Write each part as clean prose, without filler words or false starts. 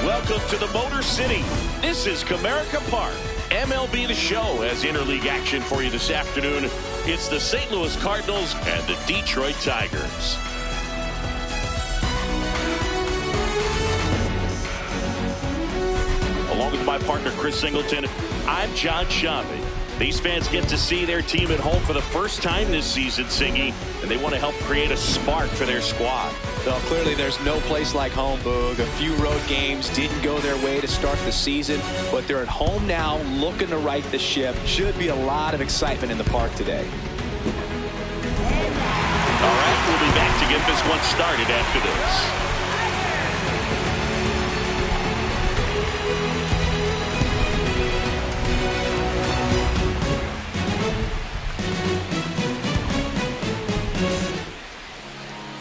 Welcome to the Motor City. This is Comerica Park. MLB The Show has interleague action for you this afternoon. It's the St. Louis Cardinals and the Detroit Tigers. Along with my partner, Chris Singleton, I'm John Shambi. These fans get to see their team at home for the first time this season, Singy, and they want to help create a spark for their squad. Well, clearly there's no place like home, Boog. A few road games didn't go their way to start the season, but they're at home now looking to right the ship. Should be a lot of excitement in the park today. All right, we'll be back to get this one started after this.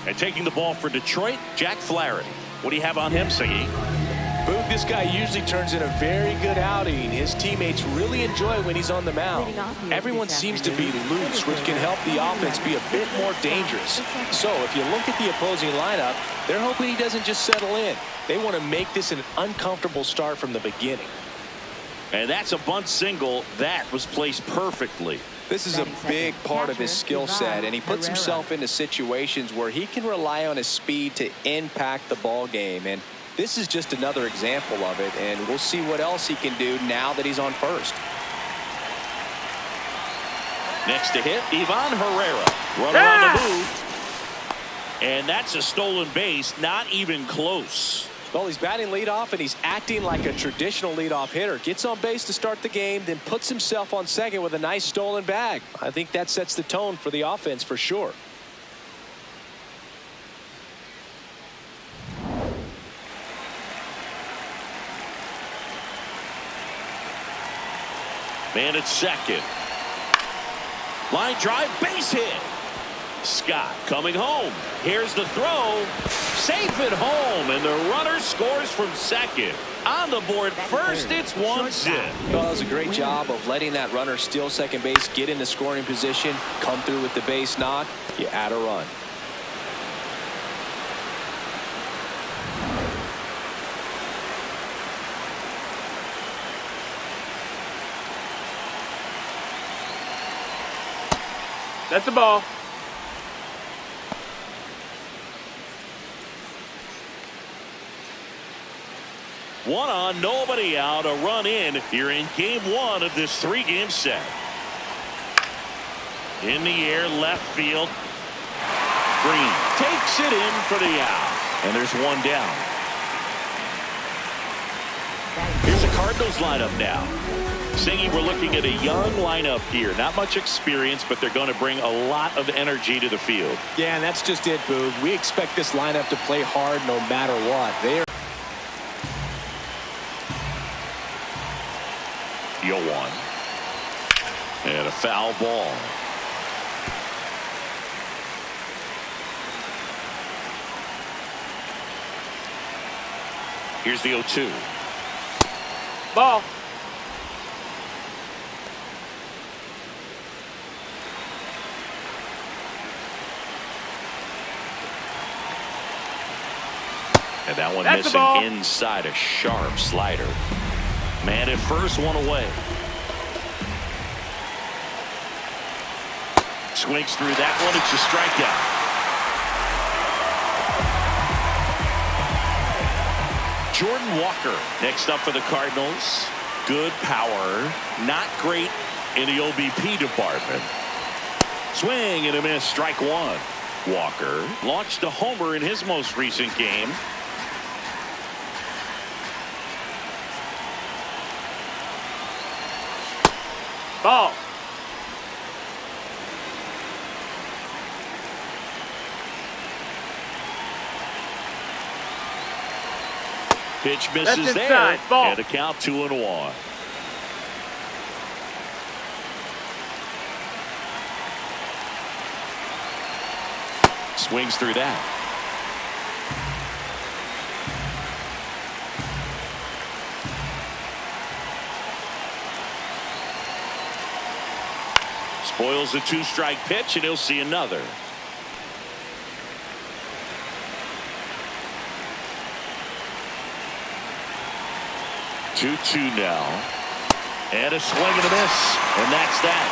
And taking the ball for Detroit, Jack Flaherty. What do you have on him, Singy? Boog, this guy usually turns in a very good outing. His teammates really enjoy when he's on the mound. Everyone seems to be loose, which can help the offense be a bit more dangerous. So if you look at the opposing lineup, they're hoping he doesn't just settle in. They want to make this an uncomfortable start from the beginning. And that's a bunt single that was placed perfectly. This is a big part of his skill set, and he puts himself into situations where he can rely on his speed to impact the ball game. And this is just another example of it, and we'll see what else he can do now that he's on first. Next to hit, Ivan Herrera. Runner on the move. And that's a stolen base, not even close. Well, he's batting leadoff, and he's acting like a traditional leadoff hitter. Gets on base to start the game, then puts himself on second with a nice stolen bag. I think that sets the tone for the offense for sure. Man at second. Line drive, base hit. Scott coming home. Here's the throw. Safe at home, and the runner scores from second. On the board first, it's 1-0. Well, that was a great job of letting that runner steal second base, get into scoring position, come through with the base knock. You add a run. That's the ball. One on, nobody out, a run in here in game one of this 3-game set. In the air, left field. Green takes it in for the out. And there's one down. Here's the Cardinals lineup now. Singy, we're looking at a young lineup here. Not much experience, but they're going to bring a lot of energy to the field. Yeah, and that's just it, Boog. We expect this lineup to play hard no matter what. They are 0-1. And a foul ball. Here's the 0-2. Ball. And that one That's missing inside, a sharp slider. Man at first, one away. Swings through that one. It's a strikeout. Jordan Walker next up for the Cardinals. Good power. Not great in the OBP department. Swing and a miss. Strike one. Walker launched a homer in his most recent game. Ball. Pitch misses there. Ball. And a count 2-1. Swings through that. Spoils the 2-strike pitch, and he'll see another. Two now. And a swing and a miss. And that's that.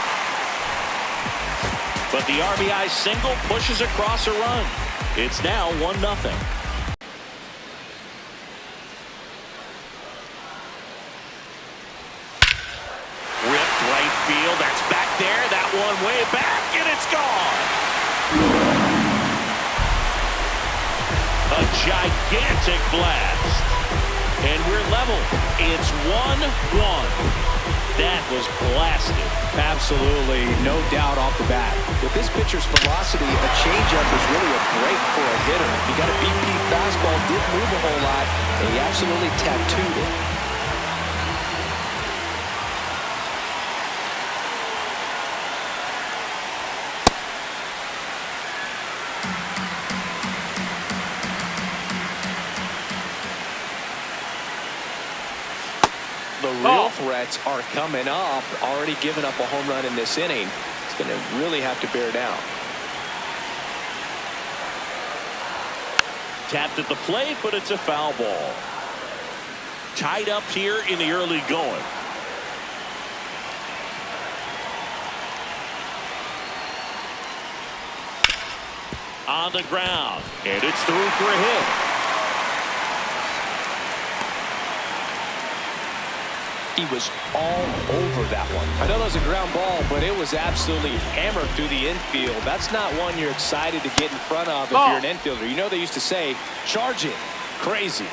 But the RBI single pushes across a run. It's now 1-0. Ripped right field. That's back there. That one way back, and it's gone. A gigantic blast. And we're level. It's 1-1. That was blasted. absolutely no doubt off the bat. With this pitcher's velocity, a changeup is really a break for a hitter. He got a BP fastball, didn't move a whole lot, and he absolutely tattooed it. The real threats are coming up. Already given up a home run in this inning. It's going to really have to bear down. Tapped at the plate, but it's a foul ball. Tied up here in the early going. On the ground, and it's through for a hit. He was all over that one. I know that was a ground ball, but it was absolutely hammered through the infield. That's not one you're excited to get in front of if you're an infielder. You know they used to say, charging, crazy.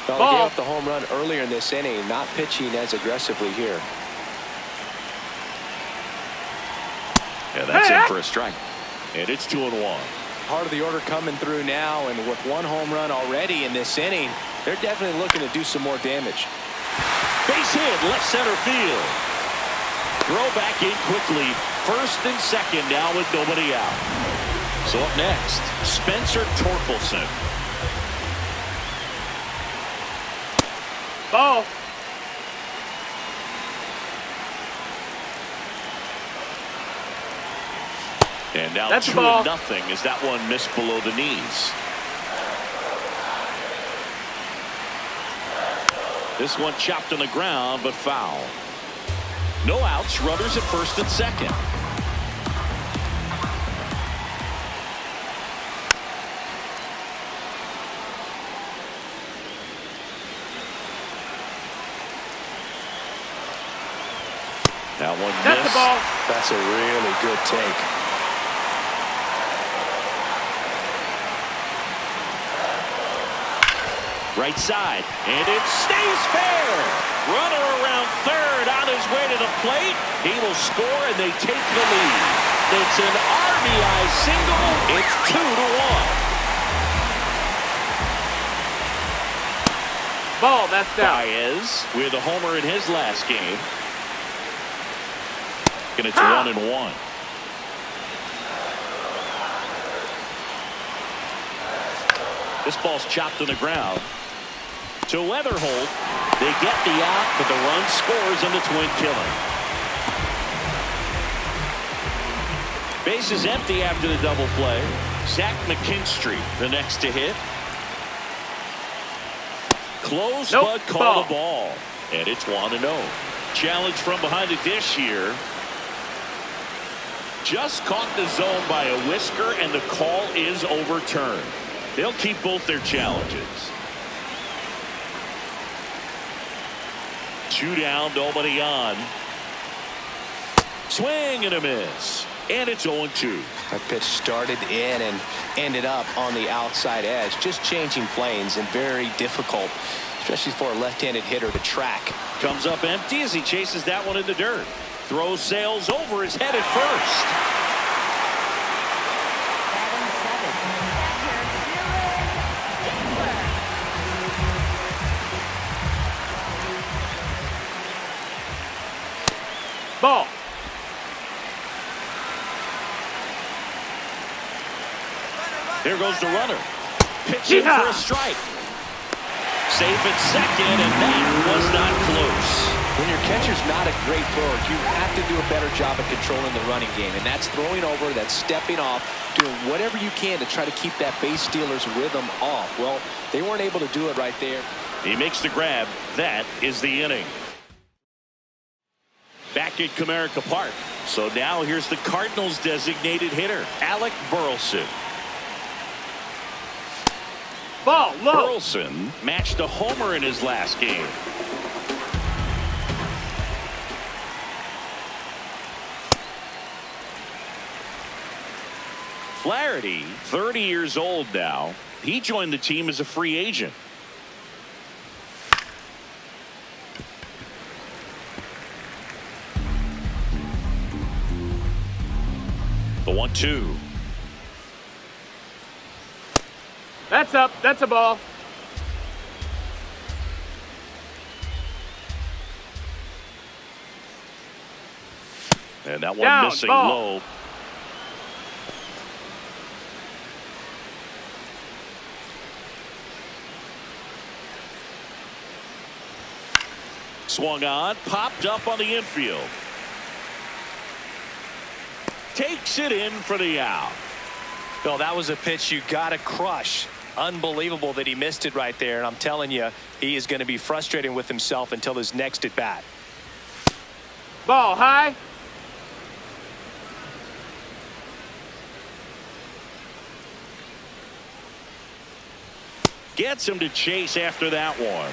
Well, they gave up the home run earlier in this inning, not pitching as aggressively here. Yeah, that's in for a strike. And it's 2-1. Part of the order coming through now, and with one home run already in this inning, they're definitely looking to do some more damage. Base hit, left center field. Throw back in quickly. First and second now with nobody out. So up next, Spencer Torkelson. Ball. And now That's 2-0 as that one missed below the knees. This one chopped on the ground, but foul. No outs, runners at first and second. That one That's missed. the ball. That's a really good take. Right side, and it stays fair. Runner around third on his way to the plate. He will score, and they take the lead. It's an RBI single. It's 2-1. Ball, that's down. Baez with a homer in his last game. And it's 1-1. This ball's chopped to the ground. To Weatherholt. They get the out, but the run scores on the twin killer. Base is empty after the double play. Zach McKinstry, the next to hit. Close, Nope, but call the ball. And it's 1-0. Challenge from behind the dish here. Just caught the zone by a whisker, and the call is overturned. They'll keep both their challenges. 2 down, nobody on. Swing and a miss. And it's 0-2. That pitch started in and ended up on the outside edge. Just changing planes and very difficult, especially for a left-handed hitter to track. Comes up empty as he chases that one in the dirt. Throw sails over his head at first. Ball. There goes the runner. Pitching for a strike. Safe at second, and that was not close. When your catcher's not a great thrower, you have to do a better job of controlling the running game, and that's throwing over, that's stepping off, doing whatever you can to try to keep that base stealer's rhythm off. Well, they weren't able to do it right there. He makes the grab. That is the inning. Back at Comerica Park. So now here's the Cardinals' designated hitter, Alec Burleson. Ball, low. Burleson matched a homer in his last game. Flaherty, 30 years old now. He joined the team as a free agent. The 1-2. That's up. That's a ball. And that one Down, missing ball. low. Swung on, popped up on the infield. Takes it in for the out. Bill, that was a pitch you got to crush. Unbelievable that he missed it right there. And I'm telling you, he is going to be frustrated with himself until his next at bat. Ball high. Gets him to chase after that one.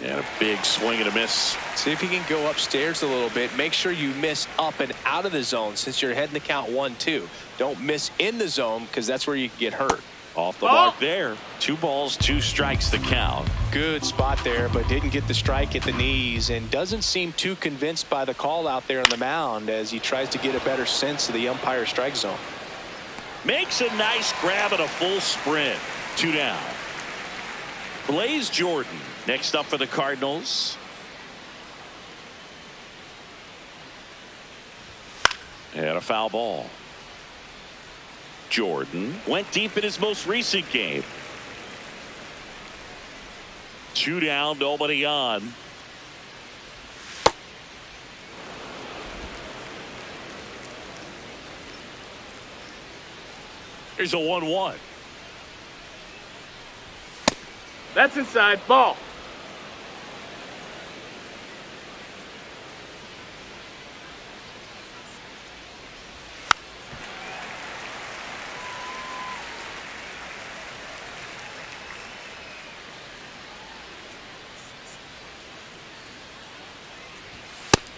And a big swing and a miss. See if you can go upstairs a little bit. Make sure you miss up and out of the zone since you're heading to count 1-2. Don't miss in the zone because that's where you can get hurt. Off the mark there. 2 balls, 2 strikes the count. Good spot there, but didn't get the strike at the knees and doesn't seem too convinced by the call out there on the mound as he tries to get a better sense of the umpire strike zone. Makes a nice grab and a full sprint. 2 down. Blaze Jordan next up for the Cardinals. And a foul ball. Jordan went deep in his most recent game. 2 down, nobody on. Here's a 1-1. That's inside. Ball.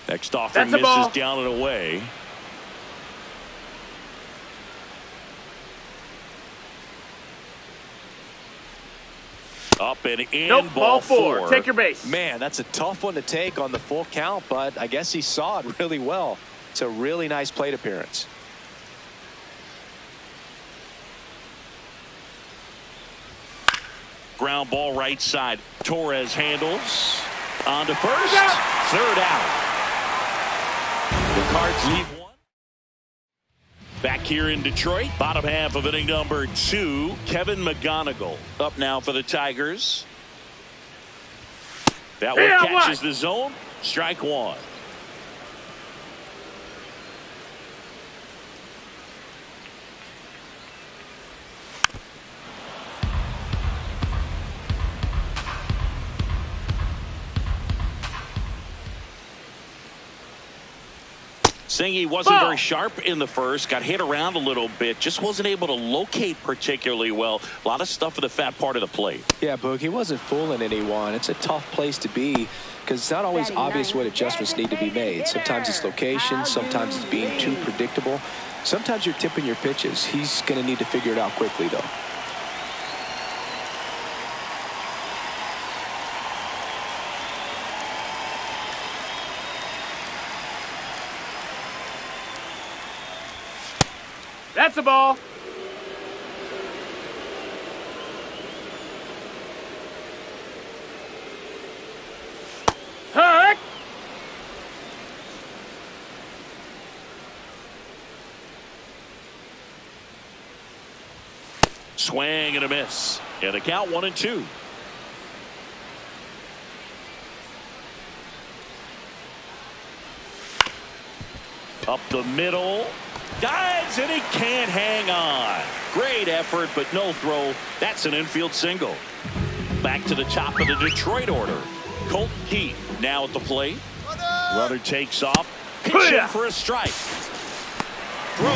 Next offering That's a ball. misses down and away. Up and in. Nope, ball 4. Take your base. Man, that's a tough one to take on the full count, but I guess he saw it really well. It's a really nice plate appearance. Ground ball right side. Torres handles. On to first. Third out. The Cards leave one. Back here in Detroit, bottom half of inning number 2. Kevin McGonigal up now for the Tigers. That one catches the zone. Strike 1. Singy wasn't very sharp in the first, got hit around a little bit, just wasn't able to locate particularly well. A lot of stuff for the fat part of the plate. Yeah, Boog, he wasn't fooling anyone. It's a tough place to be because it's not always obvious what adjustments need to be made. Sometimes it's location, sometimes it's being too predictable. Sometimes you're tipping your pitches. He's going to need to figure it out quickly, though. That's a ball. Hook. Swing and a miss. And the count 1-2. Up the middle. Dives and he can't hang on. Great effort, but no throw. That's an infield single. Back to the top of the Detroit order. Colton Keith now at the plate. Runner takes off. Pitching for a strike. Throw,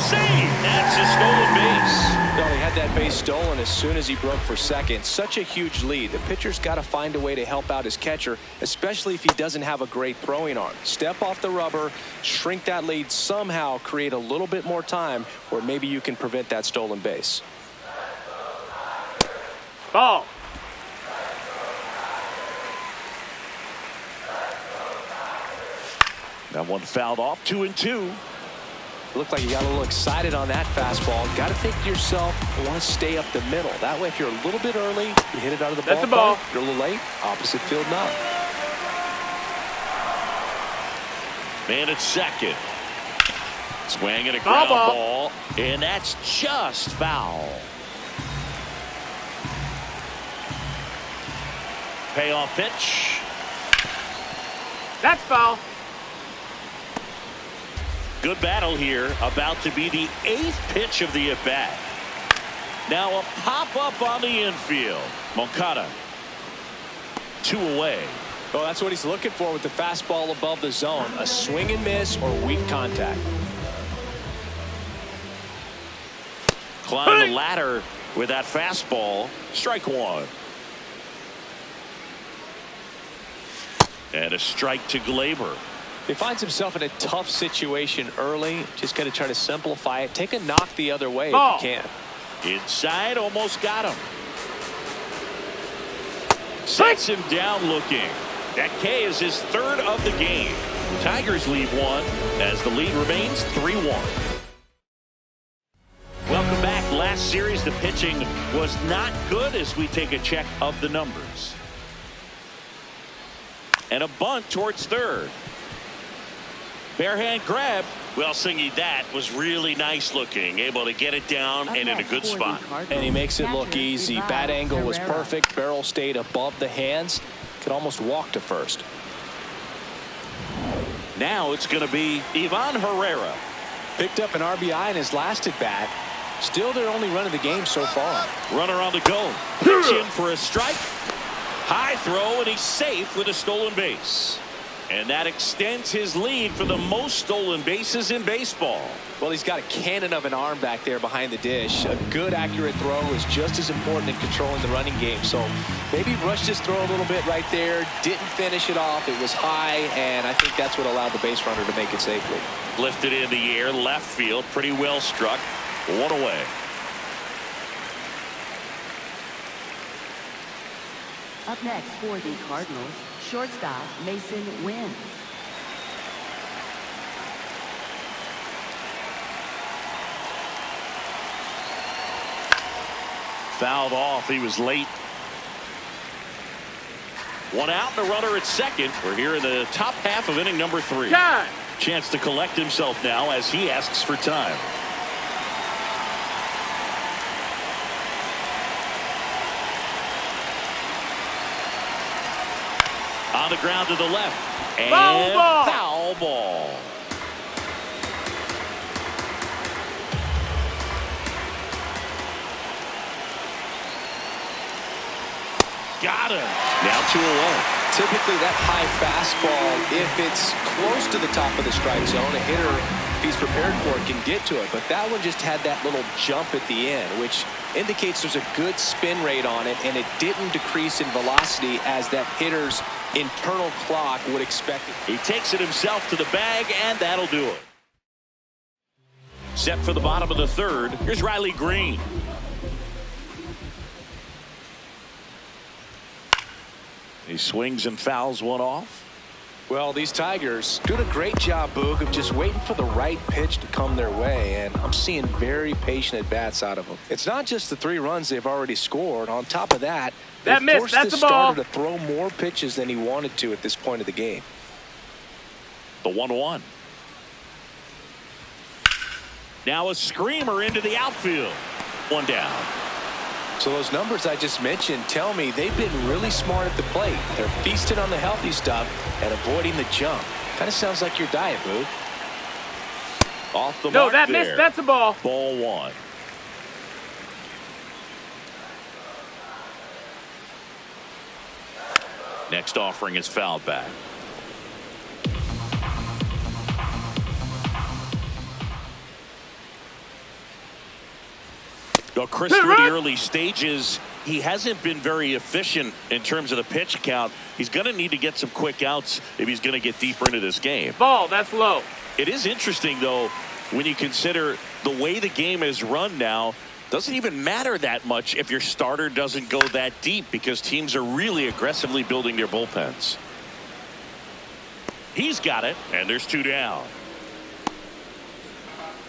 save. That's a stolen base. No, he had that base stolen as soon as he broke for second. Such a huge lead. The pitcher's got to find a way to help out his catcher, especially if he doesn't have a great throwing arm. Step off the rubber, shrink that lead, somehow create a little bit more time where maybe you can prevent that stolen base. Ball. That one fouled off. 2-2. Looked like you got a little excited on that fastball. Got to think to yourself, I want to stay up the middle. That way, if you're a little bit early, you hit it out of the ball. That's a ball. If you're a little late, opposite field knock. Man at second. Swing and a ground ball. And that's just foul. Payoff pitch. That's foul. Good battle here. About to be the 8th pitch of the at-bat. Now a pop-up on the infield. Moncada. 2 away. Well, that's what he's looking for with the fastball above the zone. A swing and miss or weak contact. Climb the ladder with that fastball. Strike 1. And a strike to Glaber. He finds himself in a tough situation early. Just going to try to simplify it. Take a knock the other way if you can. Inside, almost got him. Sets him down looking. That K is his 3rd of the game. Tigers lead 1 as the lead remains 3-1. Welcome back. Last series, the pitching was not good as we take a check of the numbers. And a bunt towards third. Bare hand grab. Well, Singy, that was really nice looking. Able to get it down and in a good spot. And he makes it look easy. Bat angle was perfect. Barrel stayed above the hands. Could almost walk to first. Now it's going to be Ivan Herrera. Picked up an RBI in his last at bat. Still their only run of the game so far. Runner on the go. Pitch in for a strike. High throw, and he's safe with a stolen base. And that extends his lead for the most stolen bases in baseball. Well, he's got a cannon of an arm back there behind the dish. A good, accurate throw is just as important in controlling the running game. So maybe rushed his throw a little bit right there. Didn't finish it off. It was high, and I think that's what allowed the base runner to make it safely. Lifted in the air, left field, pretty well struck. One away. Up next for the Cardinals, shortstop Mason Wynn. Fouled off. He was late. One out and a runner at second. We're here in the top half of inning number 3. Time. Chance to collect himself now as he asks for time. On the ground to the left. And foul ball. Got him. Now 2-0. Typically that high fastball, if it's close to the top of the strike zone, a hitter, if he's prepared for it, can get to it. But that one just had that little jump at the end, which indicates there's a good spin rate on it, and it didn't decrease in velocity as that hitter's internal clock would expect it. He takes it himself to the bag, and that'll do it. Set for the bottom of the 3rd. Here's Riley Green. He swings and fouls one off. Well, these Tigers doing a great job, Boog, of just waiting for the right pitch to come their way, and I'm seeing very patient at-bats out of them. It's not just the 3 runs they've already scored. On top of that, they forced the starter to throw more pitches than he wanted to at this point of the game. The 1-1. Now a screamer into the outfield. One down. So those numbers I just mentioned tell me they've been really smart at the plate. They're feasting on the healthy stuff and avoiding the junk. Kind of sounds like your diet, Boo. Off the mark that there. missed. That's a ball. Ball 1. Next offering is fouled back. Well, Chris, through the early stages, he hasn't been very efficient in terms of the pitch count. He's going to need to get some quick outs if he's going to get deeper into this game. Ball, that's low. It is interesting, though, when you consider the way the game is run now. Doesn't even matter that much if your starter doesn't go that deep because teams are really aggressively building their bullpens. He's got it, and there's 2 down.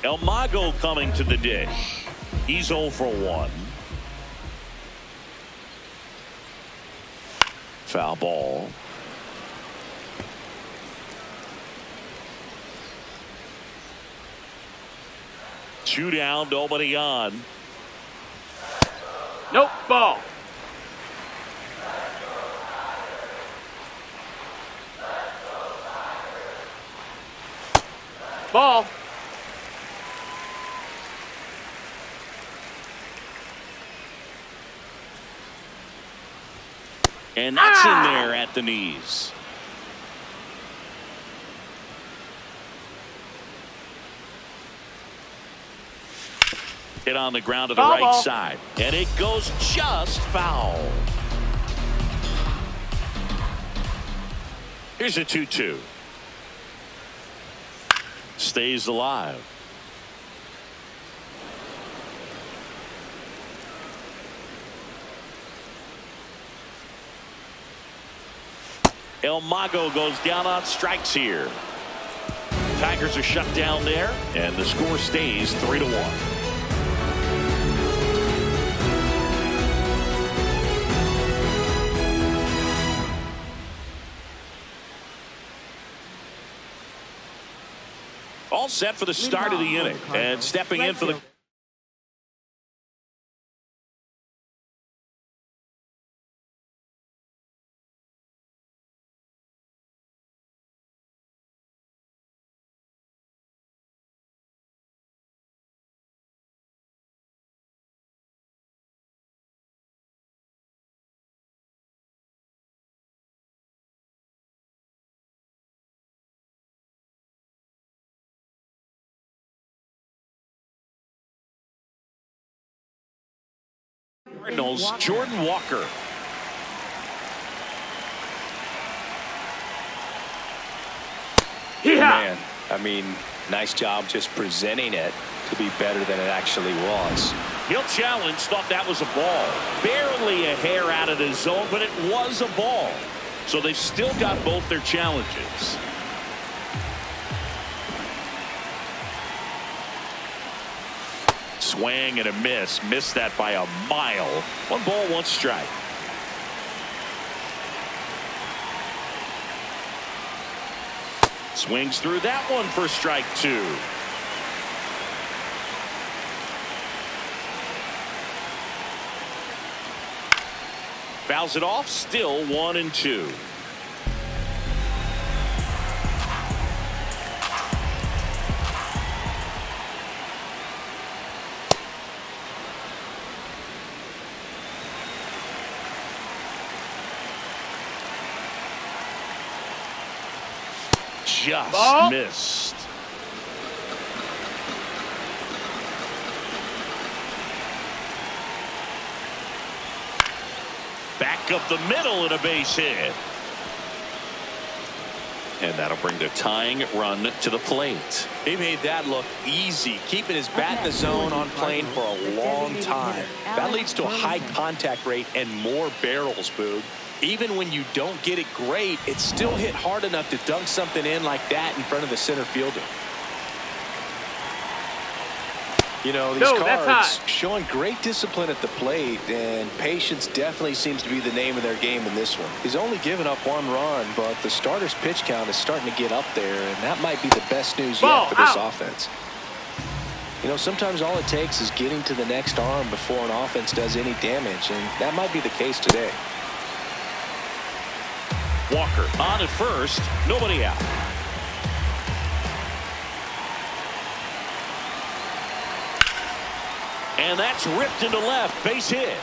El Mago coming to the dish. He's 0 for 1. Foul ball. Two down, nobody on. Nope, ball. Ball. And that's in there at the knees. Hit on the ground to the right side. And it goes just foul. Here's a 2-2. Stays alive. El Mago goes down on strikes here. Tigers are shut down there, and the score stays 3-1. All set for the start of the inning, and stepping in for the Cardinals, Jordan Walker. Yeah. Man, I mean, nice job just presenting it to be better than it actually was. He'll challenge, thought that was a ball. Barely a hair out of the zone, but it was a ball. So they've still got both their challenges. Swing and a miss. Missed that by a mile. 1 ball, 1 strike. Swings through that one for strike 2. Fouls it off, still 1-2. Just Ball. missed. Back up the middle and a base hit. And that'll bring the tying run to the plate. He made that look easy, keeping his bat in the zone on plane for a long time. That leads to a high contact rate and more barrels, Boog. Even when you don't get it great, it's still hit hard enough to dunk something in like that in front of the center fielder. You know, these Cards showing great discipline at the plate, and patience definitely seems to be the name of their game in this one. He's only given up 1 run, but the starter's pitch count is starting to get up there, and that might be the best news yet for this offense. You know, sometimes all it takes is getting to the next arm before an offense does any damage, and that might be the case today. Walker on at first, nobody out. And that's ripped into left, base hit.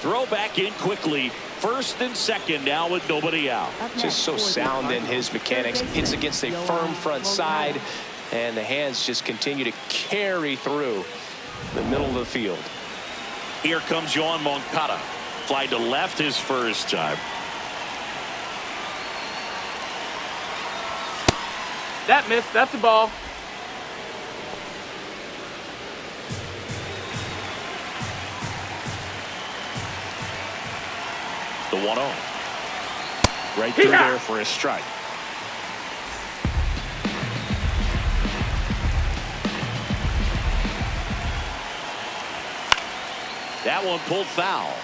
Throw back in quickly. First and second now with nobody out. Just so sound in his mechanics. Hits against a firm front side, and the hands just continue to carry through the middle of the field. Here comes Yoan Moncada. Fly to left his first time. That missed. That's a ball. The 1-0. Right through there for a strike. That one pulled foul.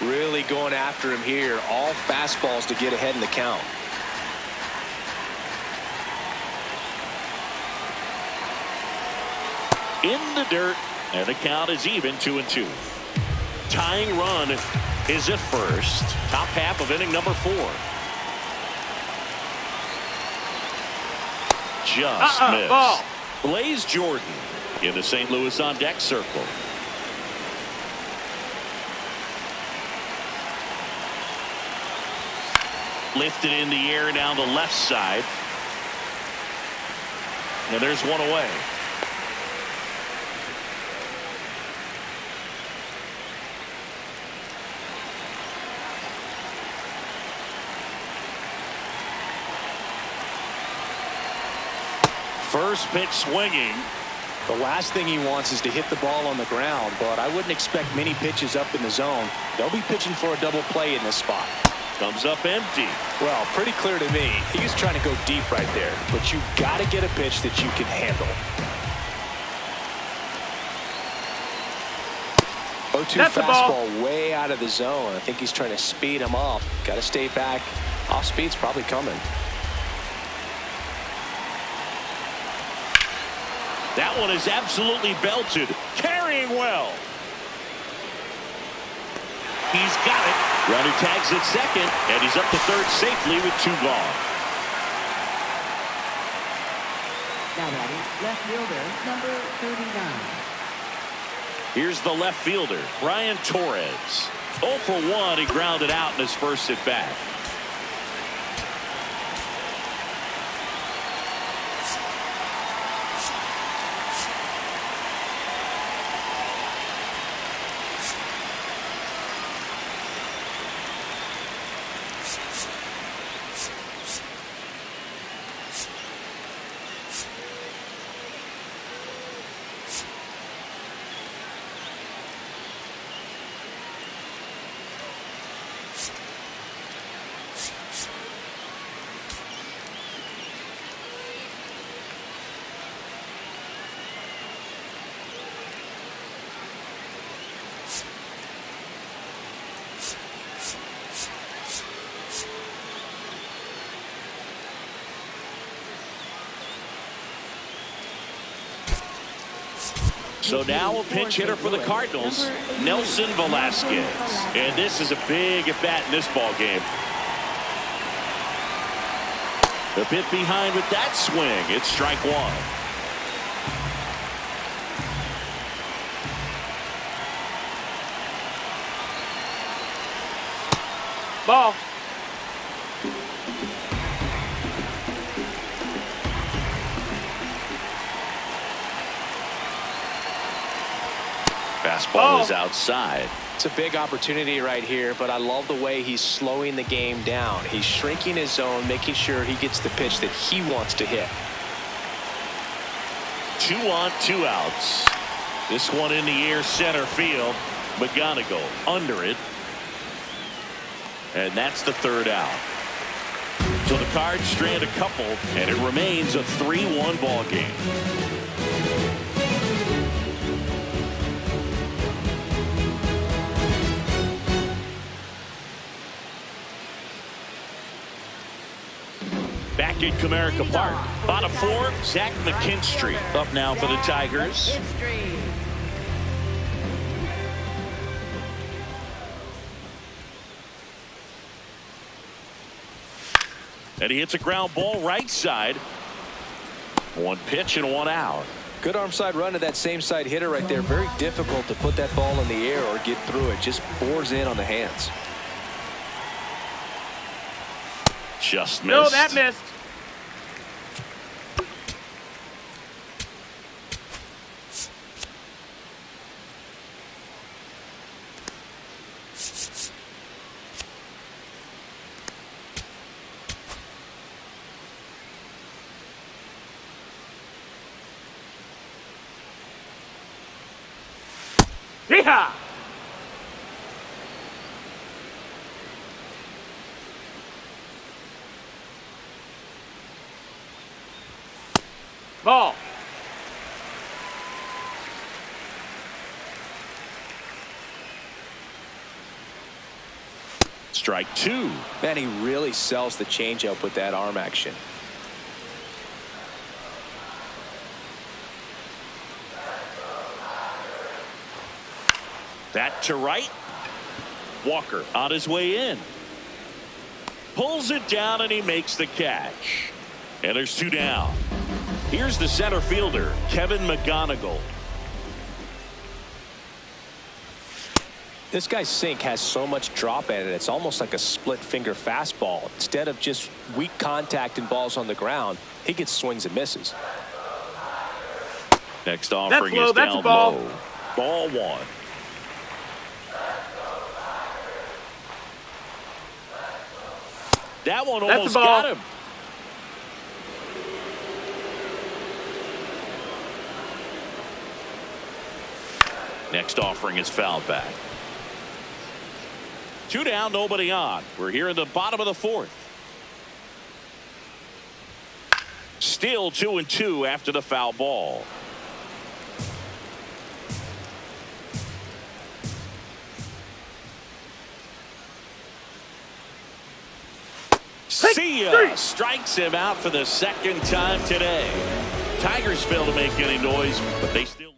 Really going after him here. All fastballs to get ahead in the count. In the dirt, and the count is even 2-2. Tying run is at first. Top half of inning number 4. Just missed. Ball. Blaze Jordan in the St. Louis on deck circle. Lifted in the air down the left side. And there's one away. First pitch swinging. The last thing he wants is to hit the ball on the ground, but I wouldn't expect many pitches up in the zone. They'll be pitching for a double play in this spot. Comes up empty. Well, pretty clear to me. He was trying to go deep right there, but you've got to get a pitch that you can handle. 0-2 fastball way out of the zone. I think he's trying to speed him up. Got to stay back. Off speed's probably coming. That one is absolutely belted. Carrying well. He's got it. Runner tags at second, and he's up to third safely with 2 gone. Now batting, left fielder, number 39. Here's the left fielder, Brian Torres. 0 for 1. He grounded out in his first at bat. So now a pinch hitter for the Cardinals, Nelson Velasquez. And this is a big at-bat in this ball game. A bit behind with that swing. It's strike one. Ball. Fastball is outside. It's a big opportunity right here, but I love the way he's slowing the game down. He's shrinking his zone, making sure he gets the pitch that he wants to hit. 2 on, 2 outs. This one in the air, center field. McGonigal under it. And that's the 3rd out. So the Cards strand a couple, and it remains a 3-1 ball game. Back at Comerica Park. Bottom 4, Zach McKinstry up now for the Tigers. And he hits a ground ball right side. 1 pitch and 1 out. Good arm side run to that same side hitter right there. Very difficult to put that ball in the air or get through it. Just bores in on the hands. Just missed. No, that missed. Yeehaw! Ball. Strike 2. Man, he really sells the changeup with that arm action. That to right. Walker on his way in. Pulls it down and he makes the catch. And there's 2 down. Here's the center fielder, Kevin McGonigal. This guy's sink has so much drop at it. It's almost like a split finger fastball. Instead of just weak contact and balls on the ground, he gets swings and misses. Next offering low, is that's down a ball. low. Ball 1. That one That's almost a ball. got him. Next offering is fouled back. 2 down, nobody on. We're here in the bottom of the 4th. Still 2-2 after the foul ball. See ya. Strikes him out for the 2nd time today. Tigers fail to make any noise, but they still lead.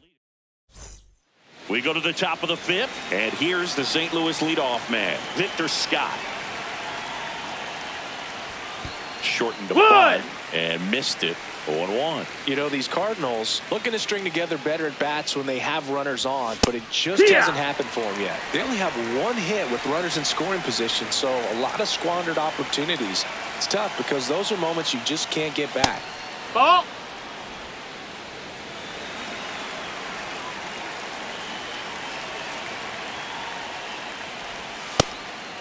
We go to the top of the 5th, and here's the St. Louis leadoff man, Victor Scott. Shortened to 1 and missed it. 0-1. You know, these Cardinals looking to string together better at bats when they have runners on, but it just hasn't happened for them yet. They only have 1 hit with runners in scoring position, so a lot of squandered opportunities. It's tough because those are moments you just can't get back. Ball.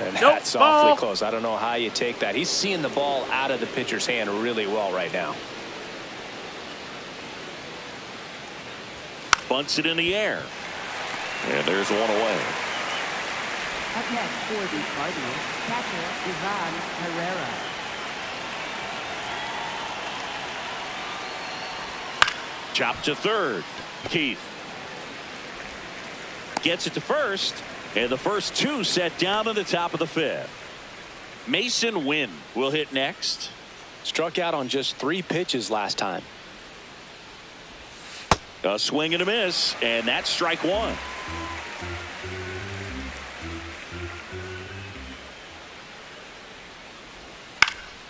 And that's awfully close. I don't know how you take that. He's seeing the ball out of the pitcher's hand really well right now. Bunts it in the air. And there's 1 away. Up next for the Cardinals, catcher Ivan Herrera. Chop to 3rd. Keith gets it to 1st, and the first 2 set down at the top of the 5th. Mason Wynn will hit next. Struck out on just 3 pitches last time. A swing and a miss, and that's strike one.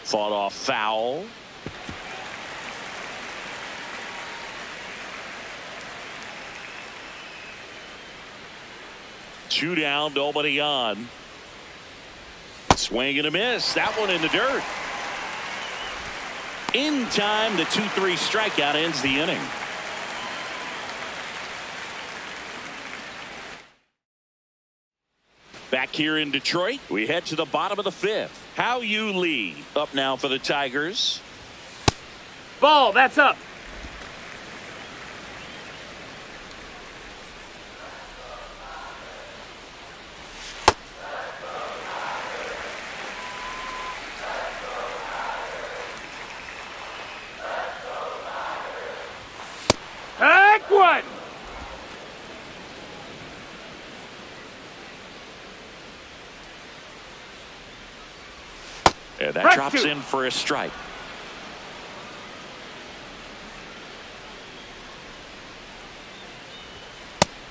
Fought off foul. Two down, nobody on. Swing and a miss. That one in the dirt. In time, the 2-3 strikeout ends the inning. Back here in Detroit, we head to the bottom of the fifth. How you lead. Up now for the Tigers. Ball, that's up. Heck one. And that drops in for a strike.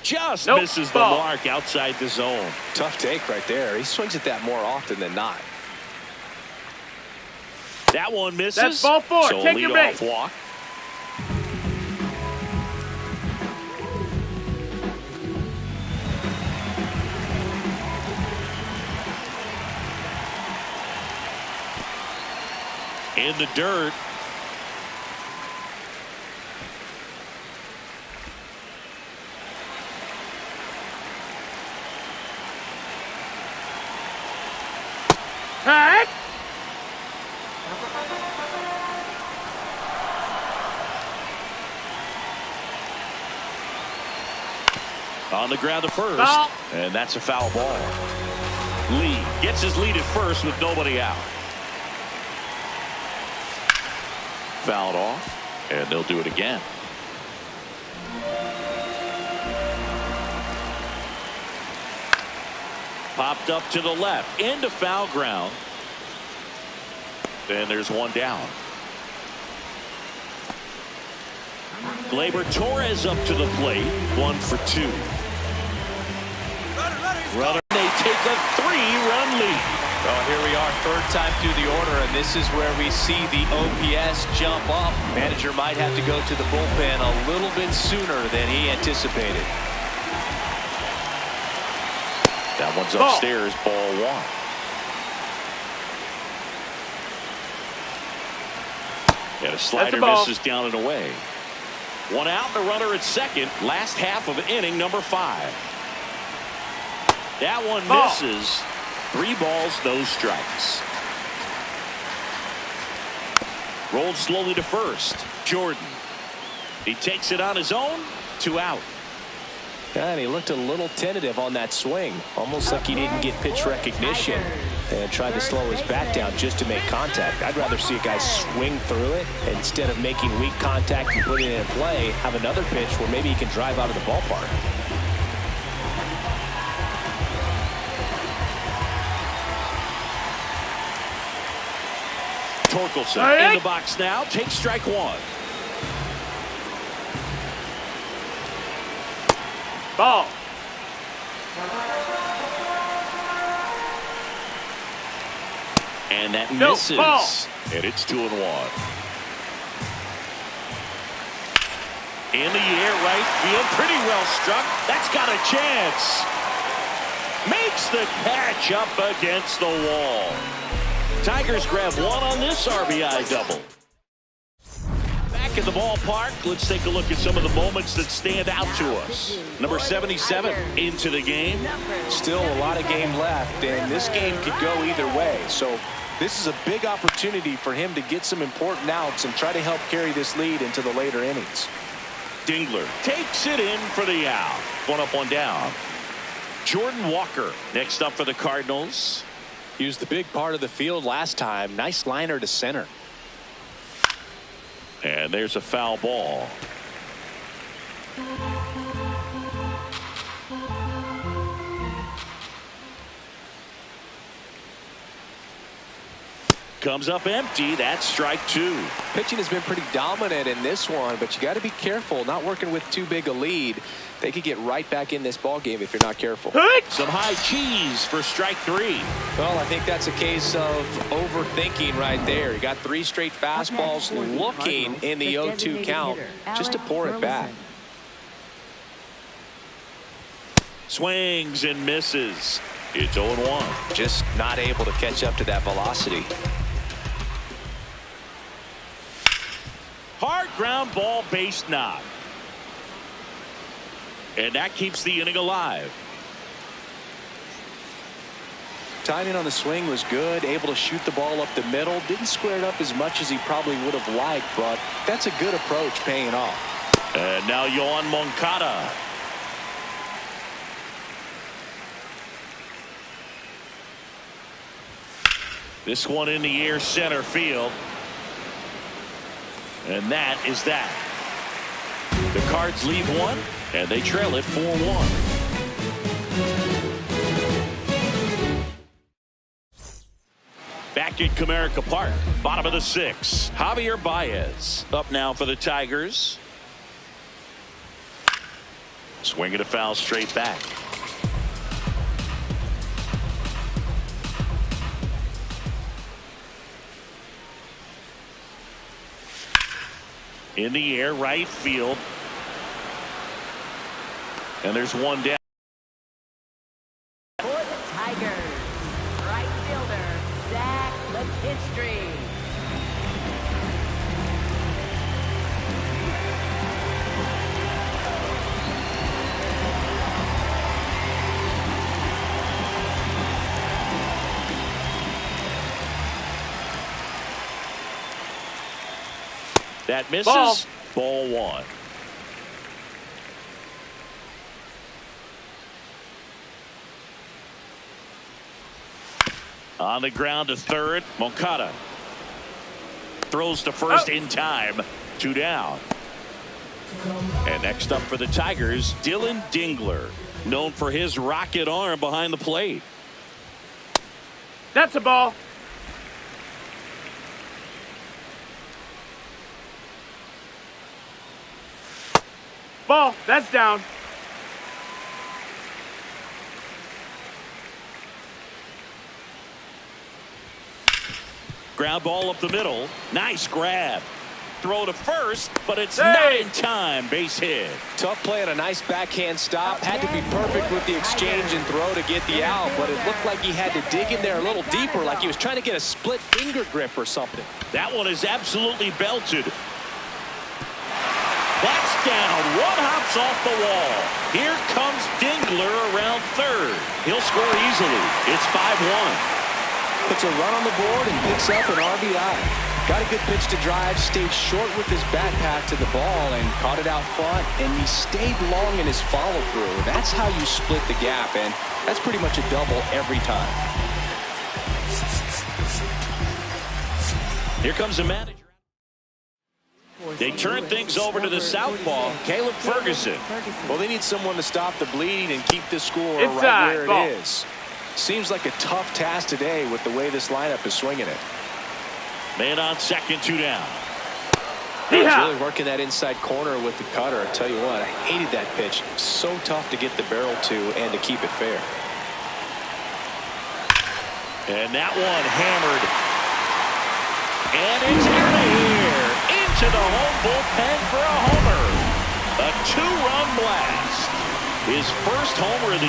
Just misses the mark outside the zone. Tough take right there. He swings at that more often than not. That one misses. That's ball four. So Take your base. Walk. In the dirt. Heck. On the ground to first. Foul. And that's a foul ball. Lee gets his lead at first with nobody out. Fouled off, and they'll do it again. Popped up to the left into foul ground. And there's one down. Gleyber Torres up to the plate. 1 for 2. Runner. They take a 3-run lead. Well, here we are, third time through the order, and this is where we see the OPS jump up. Manager might have to go to the bullpen a little bit sooner than he anticipated. That one's upstairs, ball one. And a slider misses down and away. One out, the runner at second. Last half of inning number 5. That one misses. 3 balls, no strikes. Rolled slowly to first. Jordan. He takes it on his own. 2 out. And he looked a little tentative on that swing. Almost like he didn't get pitch recognition and tried to slow his bat down just to make contact. I'd rather see a guy swing through it instead of making weak contact and putting it in play. Have another pitch where maybe he can drive out of the ballpark. Torkelson in the box now. Takes strike 1. Ball. And that misses. Ball. And it's 2-1. In the air, right field. Pretty well struck. That's got a chance. Makes the catch up against the wall. Tigers grab 1 on this RBI double. Back at the ballpark, let's take a look at some of the moments that stand out to us. Number 77 into the game. Still a lot of game left, and this game could go either way. So this is a big opportunity for him to get some important outs and try to help carry this lead into the later innings. Dingler takes it in for the out. 1 up, 1 down. Jordan Walker next up for the Cardinals. He was the big part of the field last time. Nice liner to center. And there's a foul ball. comes up empty. That's strike two. Pitching has been pretty dominant in this one, but you got to be careful. Not working with too big a lead. They could get right back in this ball game if you're not careful. Some high cheese for strike three. Well, I think that's a case of overthinking right there. You got 3 straight fastballs looking in the 0-2 count just to pour it back. Swings and misses. It's 0-1. Just not able to catch up to that velocity. Hard ground ball, base knock. And that keeps the inning alive. Timing on the swing was good. Able to shoot the ball up the middle. Didn't square it up as much as he probably would have liked, but that's a good approach paying off. And now Yoan Moncada. This one in the air, center field. And that is that. The Cards lead one, and they trail it 4-1. Back at Comerica Park, bottom of the 6th. Javier Baez up now for the Tigers. Swinging a foul straight back. In the air, right field. And there's one down. For the Tigers, right fielder, Zach McKinstry. That misses. Ball 1. On the ground to third. Moncada throws to first in time. 2 down. And next up for the Tigers, Dylan Dingler, known for his rocket arm behind the plate. That's a ball. Ball. That's down. Ground ball up the middle. Nice grab. Throw to first, but it's not in time. Base hit. Tough play and a nice backhand stop. Had to be perfect with the exchange and throw to get the out, but it looked like he had to dig in there a little deeper, like he was trying to get a split finger grip or something. That one is absolutely belted. That's down. One hops off the wall. Here comes Dingler around third. He'll score easily. It's 5-1. Puts a run on the board and picks up an RBI. Got a good pitch to drive, stayed short with his back path to the ball and caught it out front, and he stayed long in his follow through. That's how you split the gap, and that's pretty much a double every time. Here comes the manager. They turn things over to the southpaw, Caleb Ferguson. Well, they need someone to stop the bleeding and keep the score Inside, right where ball. it is. Seems like a tough task today with the way this lineup is swinging it. Man on second, 2 down. He's really working that inside corner with the cutter. I tell you what, I hated that pitch. So tough to get the barrel to and to keep it fair. And that one hammered. And it's here to here. Into the home bullpen for a homer. A 2-run blast. His first homer of the